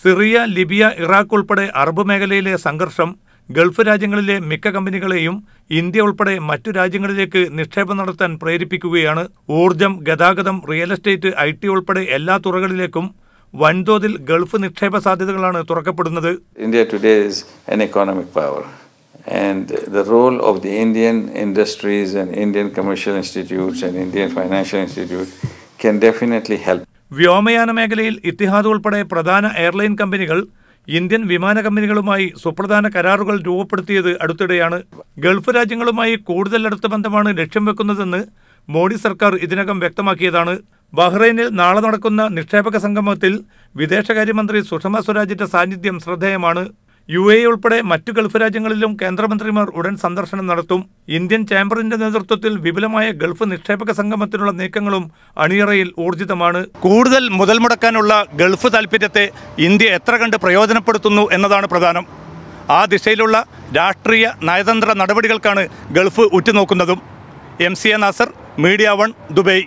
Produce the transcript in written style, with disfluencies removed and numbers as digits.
Syria, Libya, Iraq ഉൾപ്പെടെ Arab മേഖലയിലെ സംഘർഷം ഗൾഫ് രാജ്യങ്ങളിലെ മിക്ക കമ്പനികളെയും ഇന്ത്യ ഉൾപ്പെടെ മറ്റു രാജ്യങ്ങളിലേക്ക് നിക്ഷേപം നടത്താൻ പ്രേരിപ്പിക്കുകയാണ്. ഊർജം, ഗതാഗതം, റിയൽ എസ്റ്റേറ്റ്, IT ഉൾപ്പെടെ എല്ലാ തുറകളിലേക്കും വൻതോതിൽ ഗൾഫ് നിക്ഷേപ സാധ്യതകളാണ് തുറക്കപ്പെടുന്നത്. India today is an economic power, and the role of the Indian industries and Indian commercial institutes and Indian financial institutes can definitely help. വ്യോമയാന മേഖലയിൽ ഇത്തിഹാദ് ഉൾപ്പെടെ പ്രധാന എയർലൈൻ കമ്പനികൾ ഇന്ത്യൻ വിമാന കമ്പനികളുമായി സുപ്രധാന കരാറുകൾ രൂപപ്പെടുത്തിയത് അടുത്തിടെയാണ്. ഗൾഫ് രാജ്യങ്ങളുമായി കൂടുതൽ അടുത്ത ബന്ധമാണ് ലക്ഷ്യം വെക്കുന്നതെന്ന് മോഡി സർക്കാർ ഇതിനകം വ്യക്തമാക്കിയതാണ്. ബഹ്റൈനിൽ നാളെ നടക്കുന്ന നിക്ഷേപക സംഗമത്തിൽ വിദേശകാര്യമന്ത്രി സുഷമ സ്വരാജിന്റെ സാന്നിധ്യം ശ്രദ്ധേയമാണ്. UAE ഉൾപ്പെടെ മറ്റു ഗൾഫ് രാജ്യങ്ങളിലും കേന്ദ്രമന്ത്രിമാർ ഉടൻ സന്ദർശനം നടത്തും. ഇന്ത്യൻ ചേംബറിന്റെ നേതൃത്വത്തിൽ വിപുലമായ ഗൾഫ് നിക്ഷേപക സംഗമത്തിനുള്ള നീക്കങ്ങളും അണിയറയിൽ ഊർജിതമാണ്. കൂടുതൽ മുതൽ മുടക്കാനുള്ള ഗൾഫ് താൽപര്യത്തെ ഇന്ത്യ എത്ര കണ്ട് പ്രയോജനപ്പെടുത്തുന്നു എന്നതാണ് പ്രധാനം. ആ ദിശയിലുള്ള രാഷ്ട്രീയ നയതന്ത്ര നടപടികൾക്കാണ് ഗൾഫ് ഉറ്റുനോക്കുന്നതും. MC Nasar, media 1, Dubai.